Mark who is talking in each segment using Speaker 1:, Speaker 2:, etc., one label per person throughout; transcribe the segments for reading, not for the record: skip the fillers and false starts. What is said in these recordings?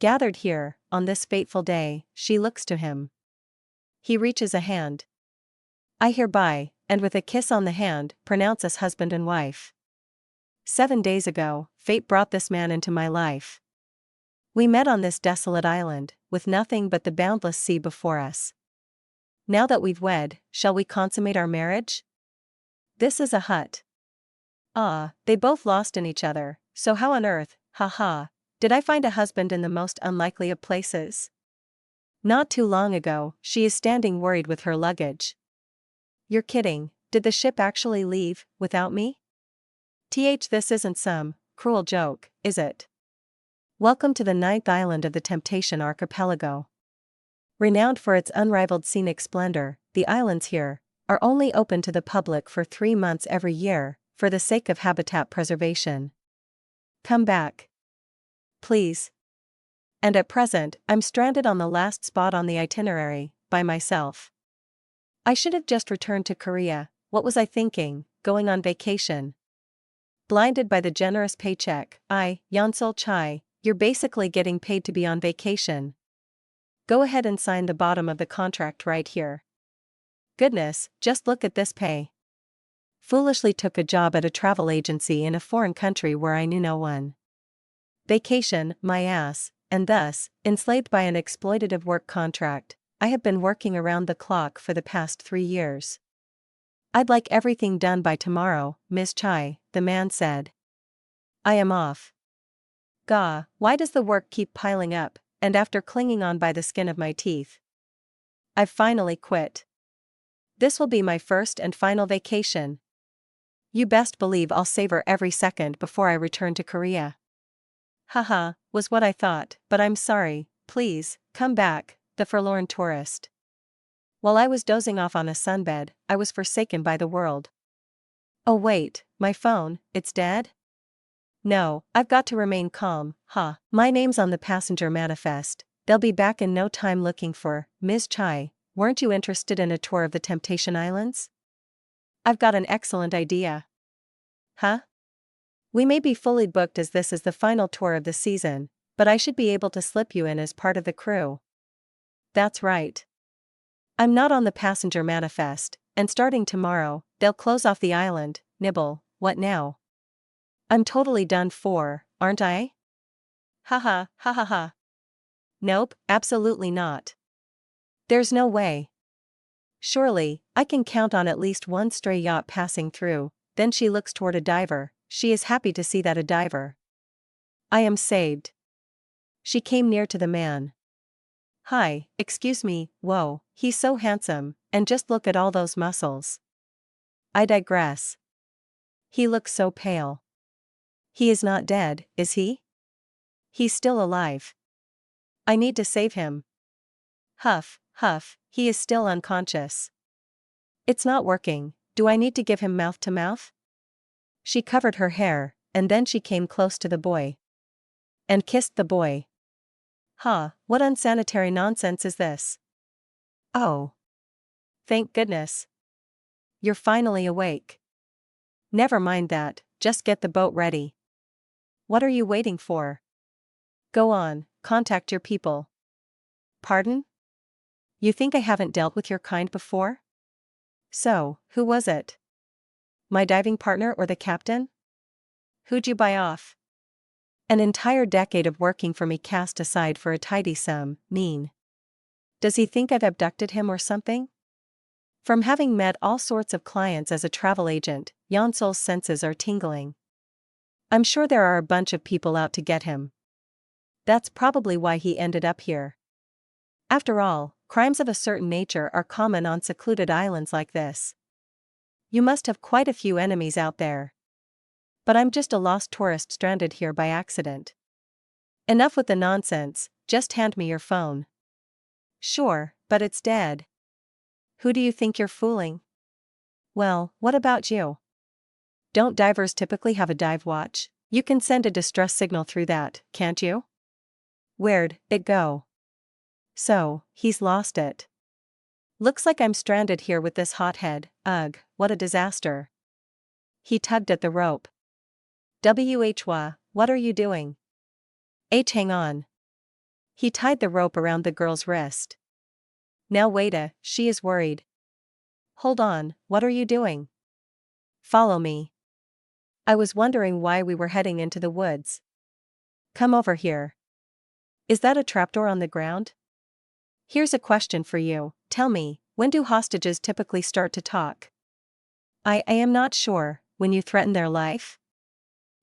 Speaker 1: Gathered here, on this fateful day, she looks to him. He reaches a hand. I hereby, and with a kiss on the hand, pronounce us husband and wife. 7 days ago, fate brought this man into my life. We met on this desolate island, with nothing but the boundless sea before us. Now that we've wed, shall we consummate our marriage? This is a hut. Ah, they both lost in each other, so how on earth, ha, did I find a husband in the most unlikely of places? Not too long ago, she is standing worried with her luggage. You're kidding, did the ship actually leave, without me? This isn't some cruel joke, is it? Welcome to the 9th island of the Temptation Archipelago. Renowned for its unrivaled scenic splendor, the islands here are only open to the public for 3 months every year, for the sake of habitat preservation. Come back. Please. And at present, I'm stranded on the last spot on the itinerary, by myself. I should have just returned to Korea. What was I thinking, going on vacation? Blinded by the generous paycheck, Yeonsol Chai, you're basically getting paid to be on vacation. Go ahead and sign the bottom of the contract right here. Goodness, just look at this pay. Foolishly took a job at a travel agency in a foreign country where I knew no one. Vacation, my ass, and thus, enslaved by an exploitative work contract, I have been working around the clock for the past 3 years. I'd like everything done by tomorrow, Ms. Chai, the man said. I am off. Gah, why does the work keep piling up, and after clinging on by the skin of my teeth? I've finally quit. This will be my first and final vacation. You best believe I'll savor every second before I return to Korea. Haha, was what I thought, but I'm sorry, please, come back, the forlorn tourist. While I was dozing off on a sunbed, I was forsaken by the world. Oh wait, my phone, it's dead? No, I've got to remain calm, My name's on the passenger manifest, they'll be back in no time looking for Ms. Chai. Weren't you interested in a tour of the Temptation Islands? I've got an excellent idea. Huh? We may be fully booked as this is the final tour of the season, but I should be able to slip you in as part of the crew. That's right. I'm not on the passenger manifest, and starting tomorrow, they'll close off the island. Nibble, what now? I'm totally done for, aren't I? Ha. Nope, absolutely not. There's no way. Surely, I can count on at least one stray yacht passing through. Then she looks toward a diver. She is happy to see that a diver. I am saved. She came near to the man. Hi, excuse me, whoa, he's so handsome, and just look at all those muscles. I digress. He looks so pale. He is not dead, is he? He's still alive. I need to save him. Huff, he is still unconscious. It's not working, do I need to give him mouth to mouth? She covered her hair, and then she came close to the boy. And kissed the boy. What unsanitary nonsense is this? Oh. Thank goodness. You're finally awake. Never mind that, just get the boat ready. What are you waiting for? Go on, contact your people. Pardon? You think I haven't dealt with your kind before? So, who was it? My diving partner or the captain? Who'd you buy off? An entire decade of working for me cast aside for a tidy sum, mean. Does he think I've abducted him or something? From having met all sorts of clients as a travel agent, Yeonsol's senses are tingling. I'm sure there are a bunch of people out to get him. That's probably why he ended up here. After all, crimes of a certain nature are common on secluded islands like this. You must have quite a few enemies out there. But I'm just a lost tourist stranded here by accident. Enough with the nonsense, just hand me your phone. Sure, but it's dead. Who do you think you're fooling? Well, what about you? Don't divers typically have a dive watch? You can send a distress signal through that, can't you? Where'd it go? So, he's lost it. Looks like I'm stranded here with this hothead. Ugh, what a disaster. He tugged at the rope. What are you doing? Hang on. He tied the rope around the girl's wrist. Now waita, she is worried. Hold on, what are you doing? Follow me. I was wondering why we were heading into the woods. Come over here. Is that a trapdoor on the ground? Here's a question for you, tell me, when do hostages typically start to talk? I am not sure, when you threaten their life?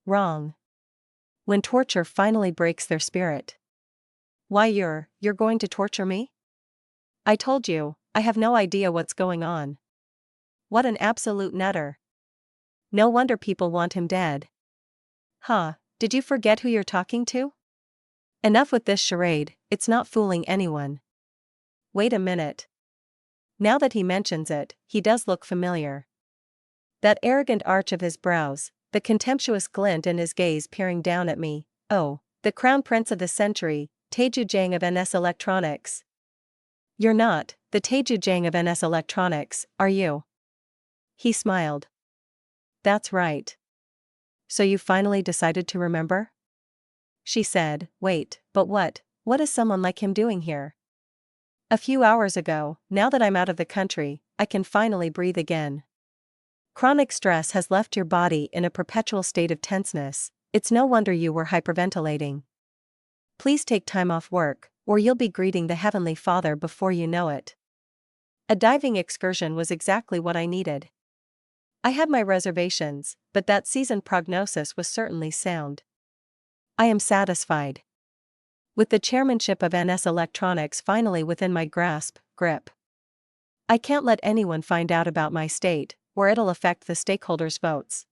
Speaker 1: Wrong. When torture finally breaks their spirit. Why you're going to torture me? I told you, I have no idea what's going on. What an absolute nutter. No wonder people want him dead. Huh, did you forget who you're talking to? Enough with this charade, it's not fooling anyone. Wait a minute. Now that he mentions it, he does look familiar. That arrogant arch of his brows, the contemptuous glint in his gaze peering down at me, oh, the crown prince of the century, Taeju Jang of NS Electronics. You're not, the Taeju Jang of NS Electronics, are you? He smiled. That's right. So you finally decided to remember? She said, wait, but what is someone like him doing here? A few hours ago, now that I'm out of the country, I can finally breathe again. Chronic stress has left your body in a perpetual state of tenseness, it's no wonder you were hyperventilating. Please take time off work, or you'll be greeting the Heavenly Father before you know it. A diving excursion was exactly what I needed. I had my reservations, but that season prognosis was certainly sound. I am satisfied. With the chairmanship of NS Electronics finally within my grip. I can't let anyone find out about my state, or it'll affect the stakeholders' votes.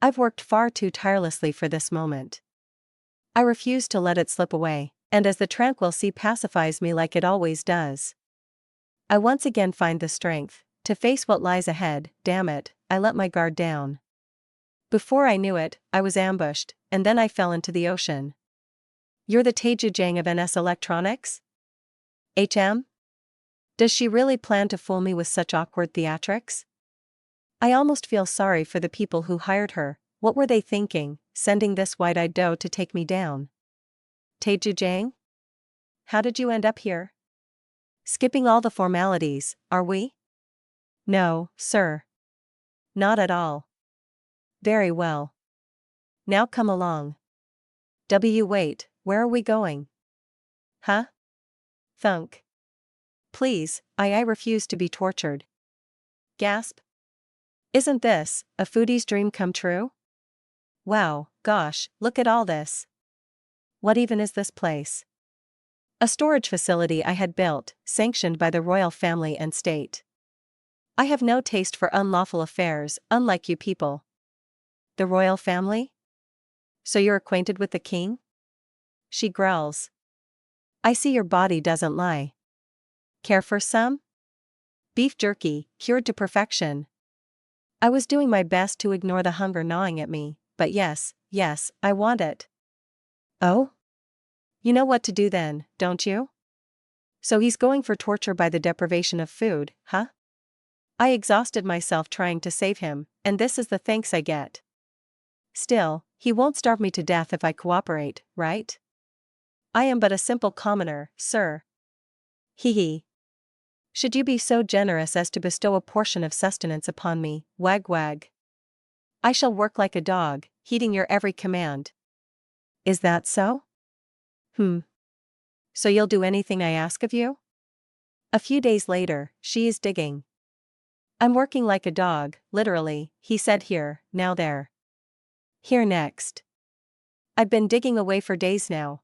Speaker 1: I've worked far too tirelessly for this moment. I refuse to let it slip away, and as the tranquil sea pacifies me like it always does, I once again find the strength to face what lies ahead. Damn it, I let my guard down. Before I knew it, I was ambushed, and then I fell into the ocean. You're the Taeju Jang of NS Electronics? HM? Does she really plan to fool me with such awkward theatrics? I almost feel sorry for the people who hired her. What were they thinking, sending this wide-eyed doe to take me down? Taeju Jang? How did you end up here? Skipping all the formalities, are we? No, sir. Not at all. Very well. Now come along. Wait, where are we going? Huh? Thunk. Please, I refuse to be tortured. Gasp. Isn't this a foodie's dream come true? Wow, gosh, look at all this. What even is this place? A storage facility I had built, sanctioned by the royal family and state. I have no taste for unlawful affairs, unlike you people. The royal family? So you're acquainted with the king? She growls. I see your body doesn't lie. Care for some? Beef jerky, cured to perfection. I was doing my best to ignore the hunger gnawing at me, but yes, I want it. Oh? You know what to do then, don't you? So he's going for torture by the deprivation of food, huh? I exhausted myself trying to save him, and this is the thanks I get. Still, he won't starve me to death if I cooperate, right? I am but a simple commoner, sir. Hee hee. Should you be so generous as to bestow a portion of sustenance upon me, wag. I shall work like a dog, heeding your every command. Is that so? So you'll do anything I ask of you? A few days later, she is digging. I'm working like a dog, literally, he said here, now there. Here next. I've been digging away for days now.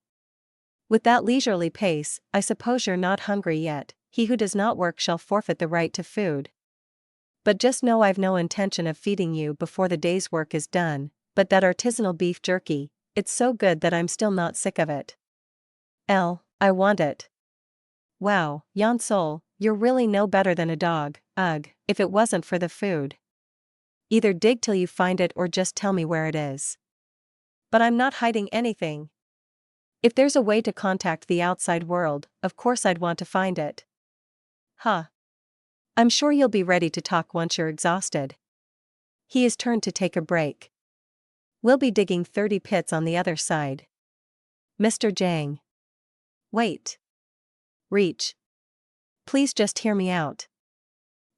Speaker 1: With that leisurely pace, I suppose you're not hungry yet. He who does not work shall forfeit the right to food. But just know I've no intention of feeding you before the day's work is done, but that artisanal beef jerky, it's so good that I'm still not sick of it. I want it. Wow, Yan Sol, you're really no better than a dog, ugh, if it wasn't for the food. Either dig till you find it or just tell me where it is. But I'm not hiding anything. If there's a way to contact the outside world, of course I'd want to find it. Huh. I'm sure you'll be ready to talk once you're exhausted. He is turned to take a break. We'll be digging 30 pits on the other side. Mr. Jang. Wait. Reach. Please just hear me out.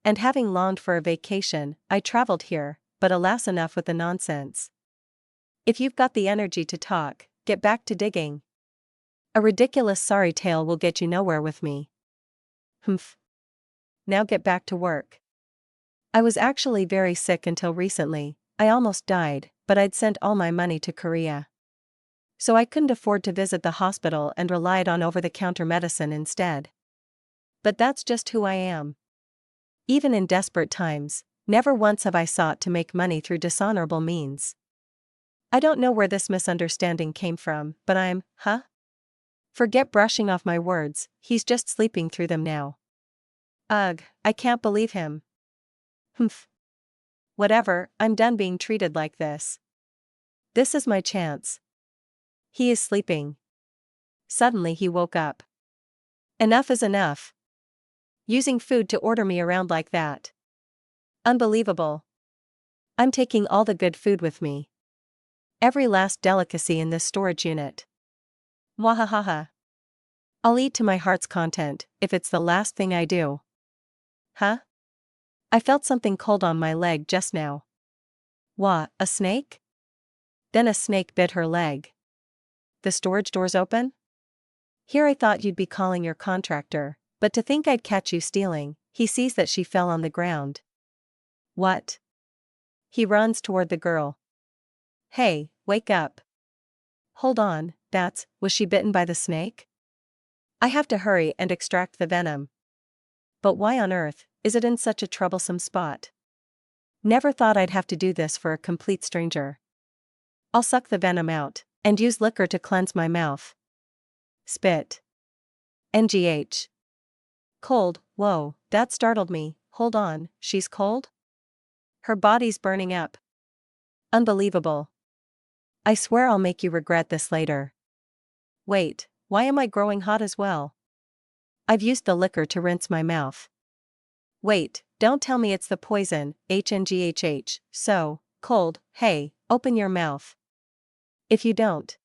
Speaker 1: And having longed for a vacation, I traveled here, but alas, enough with the nonsense. If you've got the energy to talk, get back to digging. A ridiculous sorry tale will get you nowhere with me. Humph. Now get back to work. I was actually very sick until recently. I almost died, but I'd sent all my money to Korea. So I couldn't afford to visit the hospital and relied on over-the-counter medicine instead. But that's just who I am. Even in desperate times, never once have I sought to make money through dishonorable means. I don't know where this misunderstanding came from, but Forget brushing off my words, he's just sleeping through them now. Ugh, I can't believe him. Humph. Whatever, I'm done being treated like this. This is my chance. He is sleeping. Suddenly he woke up. Enough is enough. Using food to order me around like that. Unbelievable. I'm taking all the good food with me. Every last delicacy in this storage unit. Wahahaha. I'll eat to my heart's content, if it's the last thing I do. Huh? I felt something cold on my leg just now. Wah, a snake? Then a snake bit her leg. The storage door's open? Here I thought you'd be calling your contractor, but to think I'd catch you stealing. He sees that she fell on the ground. What? He runs toward the girl. Hey, wake up. Hold on, was she bitten by the snake? I have to hurry and extract the venom. But why on earth is it in such a troublesome spot? Never thought I'd have to do this for a complete stranger. I'll suck the venom out, and use liquor to cleanse my mouth. Spit. NGH. Cold, whoa, that startled me. Hold on, she's cold? Her body's burning up. Unbelievable. I swear I'll make you regret this later. Wait, why am I growing hot as well? I've used the liquor to rinse my mouth. Wait, don't tell me it's the poison, HNGHH, so cold. Hey, open your mouth. If you don't,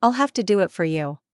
Speaker 1: I'll have to do it for you.